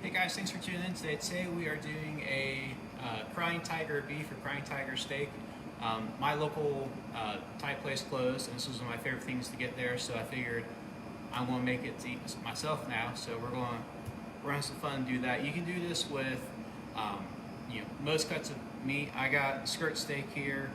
Hey guys, thanks for tuning in today. Today we are doing a crying tiger beef or crying tiger steak. My local Thai place closed, and this was one of my favorite things to get there, so I figured I'm going to make it to eat myself now. So we're going to have some fun and do that. You can do this with most cuts of meat. I got skirt steak here.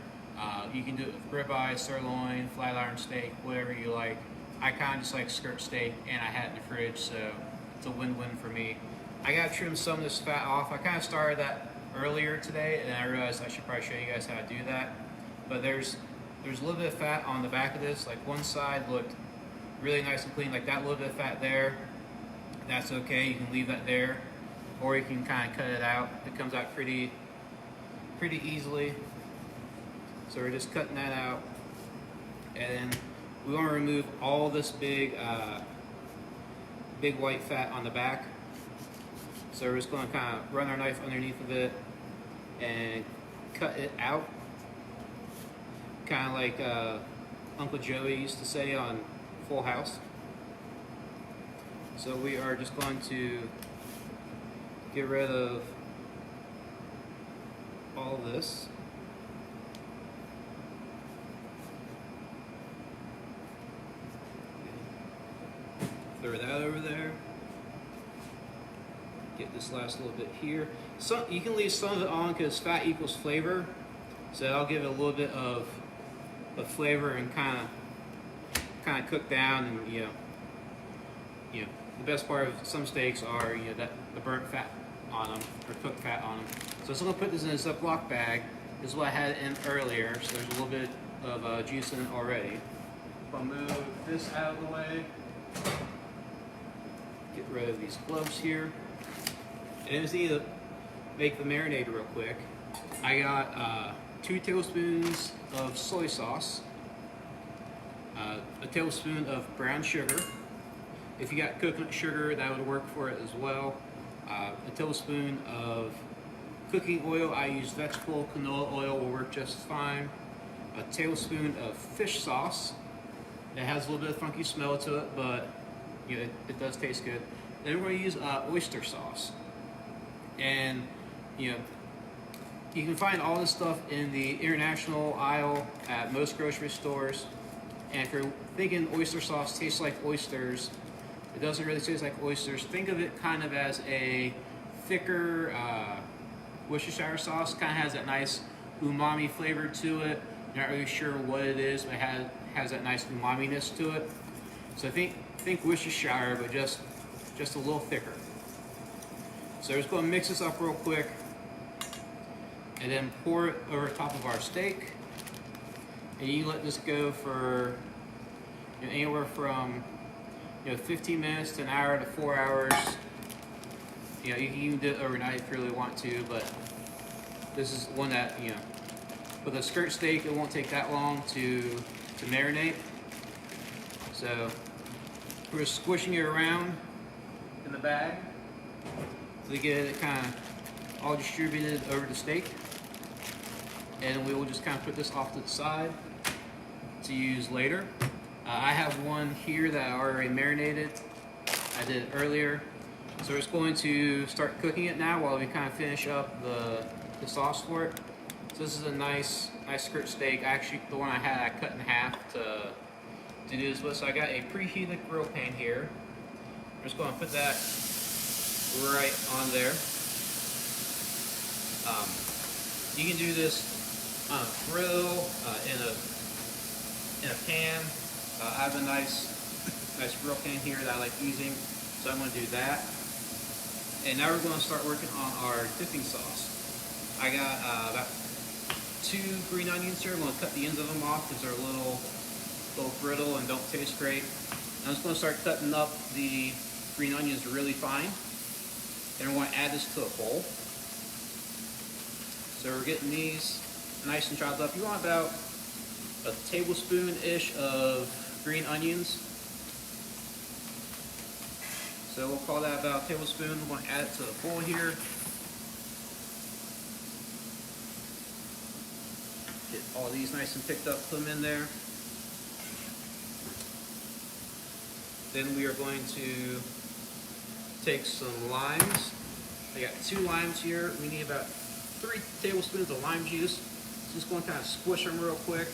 You can do it with ribeye, sirloin, flat iron steak, whatever you like. I kind of just like skirt steak, and I had it in the fridge, so it's a win-win for me. I gotta trim some of this fat off. I kind of started that earlier today, and I realized I should probably show you guys how to do that. But there's a little bit of fat on the back of this. Like one side looked really nice and clean, like that little bit of fat there. That's okay. You can leave that there, or you can kind of cut it out. It comes out pretty easily. So we're just cutting that out, and then we want to remove all this big white fat on the back. So we're just going to kind of run our knife underneath of it and cut it out, kind of like Uncle Joey used to say on Full House. So we are just going to get rid of all this. Throw that over there. Get this last little bit here. So you can leave some of it on because fat equals flavor, so I'll give it a little bit of flavor and kind of cook down. And you know the best part of some steaks are that the burnt fat on them or cooked fat on them. So I'm gonna put this in a Ziploc bag. This is what I had in earlier, so there's a little bit of juice in it already. I'll move this out of the way. Get rid of these gloves here. And I just need to make the marinade real quick. I got 2 tablespoons of soy sauce, a tablespoon of brown sugar. If you got coconut sugar, that would work for it as well. A tablespoon of cooking oil. I use vegetable canola oil, will work just fine. A tablespoon of fish sauce. It has a little bit of funky smell to it, but it does taste good. Then we're going to use oyster sauce. And you can find all this stuff in the international aisle at most grocery stores. And if you're thinking oyster sauce tastes like oysters, it doesn't really taste like oysters. Think of it kind of as a thicker Worcestershire sauce. Kind of has that nice umami flavor to it. You're not really sure what it is, but it has that nice umami-ness to it. So think Worcestershire, but just a little thicker. So we're just going to mix this up real quick and then pour it over top of our steak. And you let this go for anywhere from 15 minutes to an hour to 4 hours. You can even do it overnight if you really want to, but this is one that with a skirt steak it won't take that long to marinate. So we're squishing it around in the bag to get it kind of all distributed over the steak, and we will just kind of put this off to the side to use later. I have one here that I already marinated. I did it earlier, so we're just going to start cooking it now while we kind of finish up the sauce for it. So this is a nice skirt steak. Actually, the one I had I cut in half to do this with. So I got a preheated grill pan here. I'm just going to put that right on there. You can do this on a grill, in a pan. I have a nice grill pan here that I like using, so I'm going to do that. And now we're going to start working on our dipping sauce. I got about 2 green onions here. I'm going to cut the ends of them off because they're a little brittle and don't taste great. I'm just going to start cutting up the green onions really fine. Then we're going to add this to a bowl. So we're getting these nice and chopped up. You want about a tablespoon-ish of green onions. So we'll call that about a tablespoon. We're going to add it to the bowl here. Get all these nice and picked up, put them in there. Then we are going to take some limes I got 2 limes here. We need about 3 tablespoons of lime juice. Just going to kind of squish them real quick.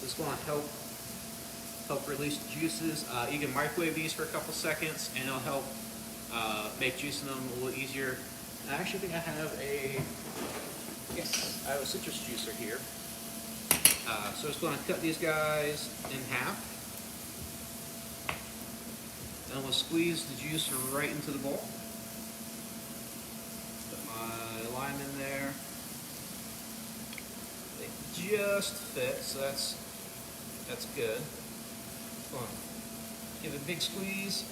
This is going to help release the juices. You can microwave these for a couple seconds, and it'll help make juicing them a little easier. I actually think I have I have a citrus juicer here. So I'm just going to cut these guys in half. And we'll squeeze the juice right into the bowl. Put my lime in there. They just fit, so that's good. Come on. Give it a big squeeze.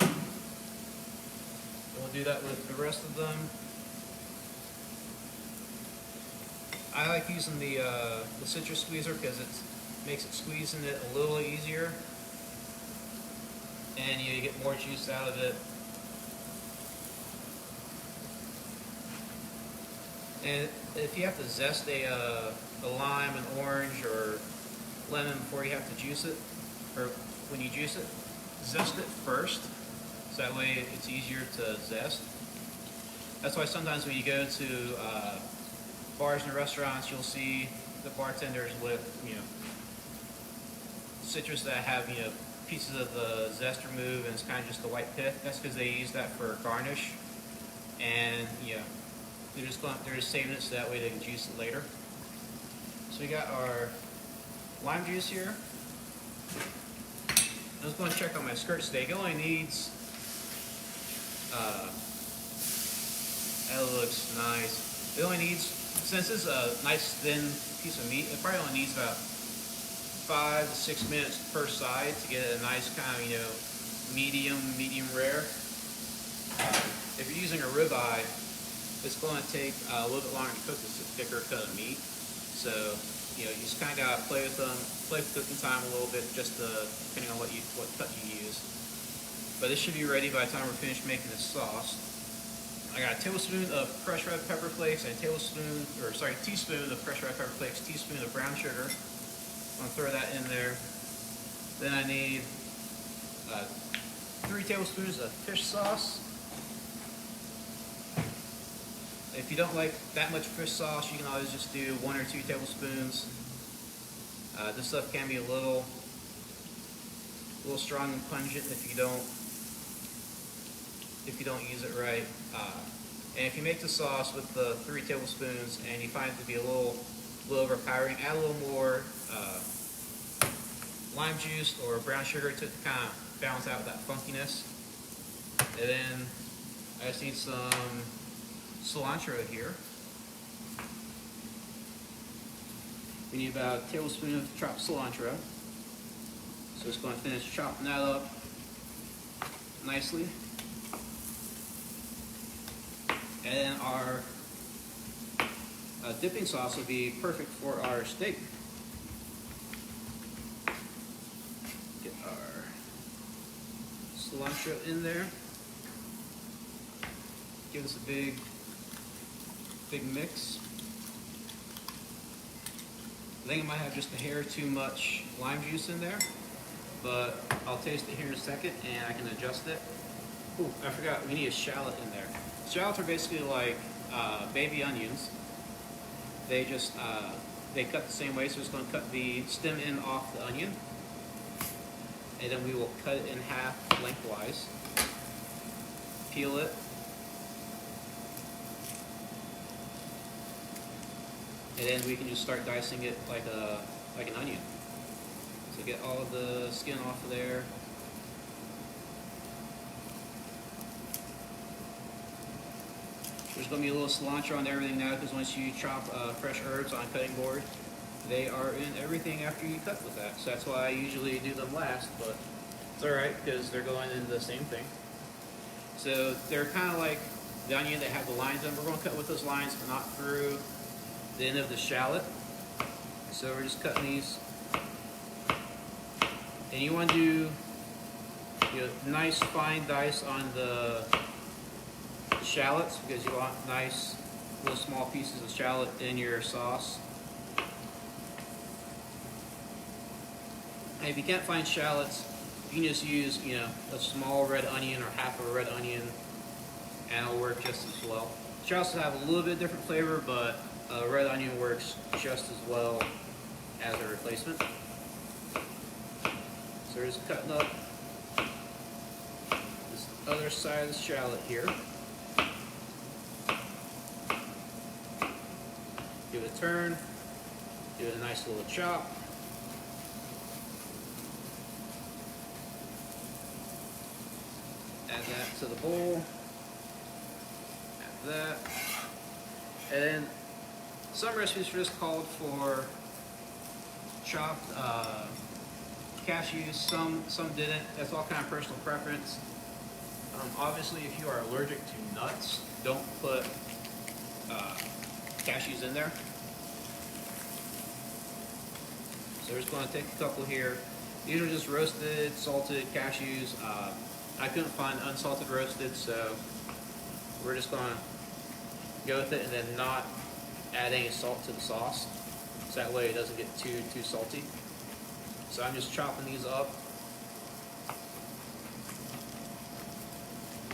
And we'll do that with the rest of them. I like using the citrus squeezer because it makes it squeezing it a little easier, and you get more juice out of it. And if you have to zest a lime, an orange, or lemon before you have to juice it, or when you juice it, zest it first, so that way it's easier to zest. That's why sometimes when you go to bars and restaurants, you'll see the bartenders with, citrus that have, pieces of the zest removed, and it's kind of just the white pith. That's because they use that for garnish, and they're just saving it so that way they can juice it later. So we got our lime juice here. I was going to check on my skirt steak. It only needs, that looks nice. It only needs, since it's a nice thin piece of meat, it probably only needs about 5 to 6 minutes per side to get a nice kind of, medium rare. If you're using a ribeye, it's going to take a little bit longer to cook. It's a thicker cut of meat. So, you just kind of got to play with cooking time a little bit, just depending on what cut you use. But this should be ready by the time we're finished making the sauce. I got a tablespoon of crushed red pepper flakes and a teaspoon of crushed red pepper flakes, teaspoon of brown sugar. I'm going to throw that in there. Then I need 3 tablespoons of fish sauce. If you don't like that much fish sauce, you can always just do 1 or 2 tablespoons. This stuff can be a little strong and pungent if you don't use it right. And if you make the sauce with the 3 tablespoons and you find it to be a little overpowering, add a little more lime juice or brown sugar to kind of balance out that funkiness. And then I just need some cilantro here. We need about a tablespoon of chopped cilantro. So just going to finish chopping that up nicely. And then our dipping sauce will be perfect for our steak. Get our cilantro in there. Give this a big mix. I think I might have just a hair too much lime juice in there, but I'll taste it here in a second and I can adjust it. Ooh, I forgot, we need a shallot in there. Shallots are basically like baby onions. They just they cut the same way, so it's going to cut the stem end off the onion, and then we will cut it in half lengthwise. Peel it. And then we can just start dicing it like an onion. So get all of the skin off of there. There's going to be a little cilantro on everything now, because once you chop fresh herbs on a cutting board, they are in everything after you cut with that. So that's why I usually do them last, but it's alright because they're going into the same thing. So they're kind of like the onion that have the lines in. We're going to cut with those lines, but not through the end of the shallot. So we're just cutting these, and you want to do nice fine dice on the shallots, because you want nice little small pieces of shallot in your sauce. And if you can't find shallots, You can just use, you know, a small red onion or half of a red onion, and it'll work just as well. Shallots have a little bit different flavor, but red onion works just as well as a replacement. So we're just cutting up this other side of the shallot here. Give it a turn, give it a nice little chop. Add that to the bowl. Add that. And then some recipes for this called for chopped cashews, some didn't. That's all kind of personal preference. Obviously, if you are allergic to nuts, don't put cashews in there. So we're just going to take a couple here. These are just roasted, salted cashews. I couldn't find unsalted roasted, so we're just going to go with it and then not add any salt to the sauce, so that way it doesn't get too salty. So I'm just chopping these up.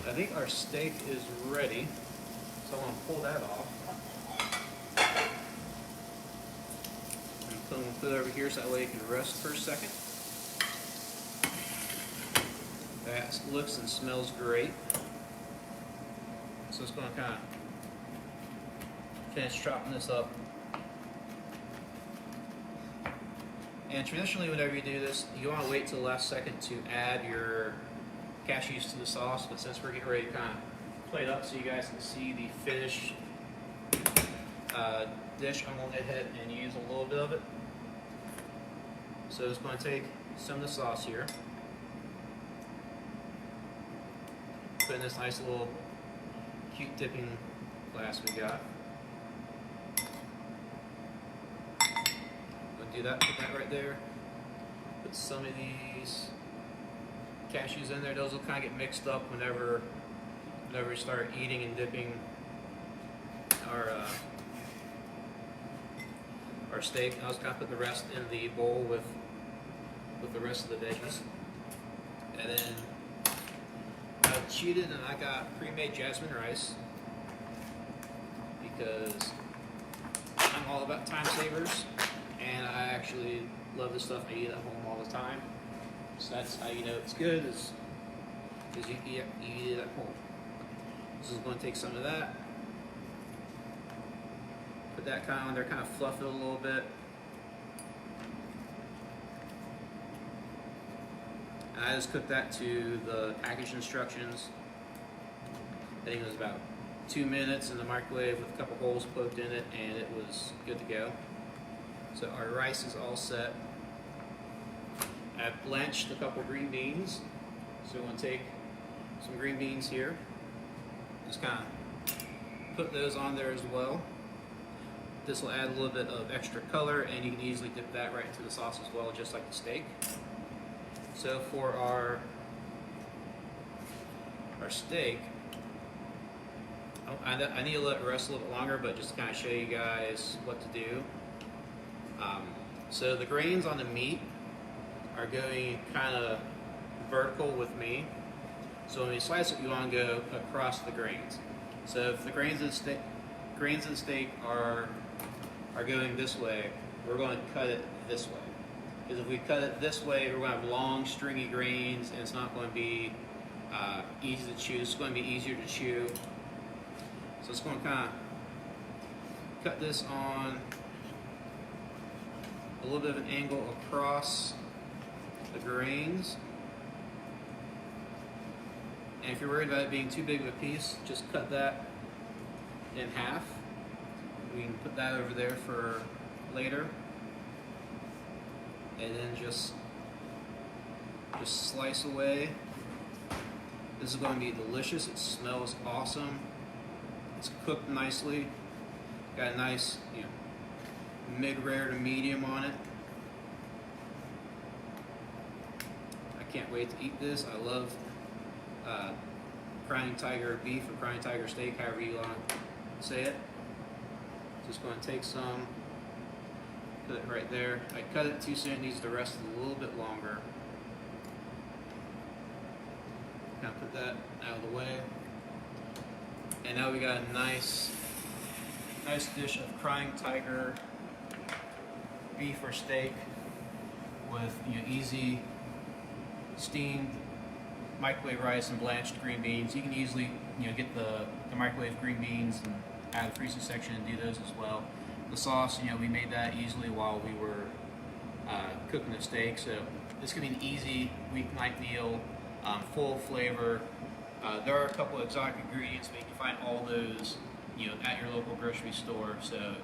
I think our steak is ready, so I'm going to pull that off. I'm going to put it over here so that way it can rest for a second. That looks and smells great. So it's going to kind of finish chopping this up. And traditionally, whenever you do this, you want to wait till the last second to add your cashews to the sauce. But since we're getting ready to kind of plate up so you guys can see the finished dish, I'm going to go ahead and use a little bit of it. So it's going to take some of the sauce here, put in this nice little cute dipping glass we got. Do that, put that right there. Put some of these cashews in there. Those will kind of get mixed up whenever we start eating and dipping our steak. I was kind of put the rest in the bowl with the rest of the veggies. And then I cheated and I got pre-made jasmine rice because I'm all about time savers. And I actually love this stuff. I eat it at home all the time. So that's how you know it's good, is you eat it at home. So I'm going to take some of that. Put that kind of on there, kind of fluff it a little bit. And I just cooked that to the package instructions. I think it was about 2 minutes in the microwave with a couple holes poked in it, and it was good to go. So our rice is all set. I've blanched a couple green beans. So I'm going to take some green beans here. Just kind of put those on there as well. This will add a little bit of extra color, and you can easily dip that right into the sauce as well, just like the steak. So for our steak, I need to let it rest a little bit longer, but just to kind of show you guys what to do. So the grains on the meat are going kind of vertical with me. So when you slice it, you want to go across the grains. So if the grains of the steak are going this way, we're going to cut it this way. Because if we cut it this way, we're going to have long, stringy grains, and it's not going to be easy to chew. It's going to be easier to chew. So it's going to kind of cut this on a little bit of an angle across the grains. And if you're worried about it being too big of a piece, just cut that in half. We can put that over there for later. And then just slice away. This is going to be delicious. It smells awesome. It's cooked nicely. Got a nice, mid-rare to medium on it. I can't wait to eat this. I love Crying Tiger beef or Crying Tiger steak, however you want to say it. Just going to take some, put it right there. I cut it too soon. It needs to rest a little bit longer. Kind of put that out of the way. And now we got a nice dish of crying tiger beef or steak with easy steamed microwave rice and blanched green beans. You can easily get the microwave green beans and out of the freezer section and do those as well. The sauce, we made that easily while we were cooking the steak. So this could be an easy weeknight meal, full of flavor. There are a couple of exotic ingredients, but you can find all those at your local grocery store. So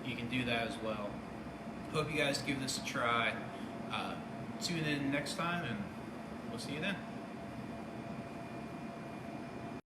you can do that as well. Hope you guys give this a try. Tune in next time, and we'll see you then.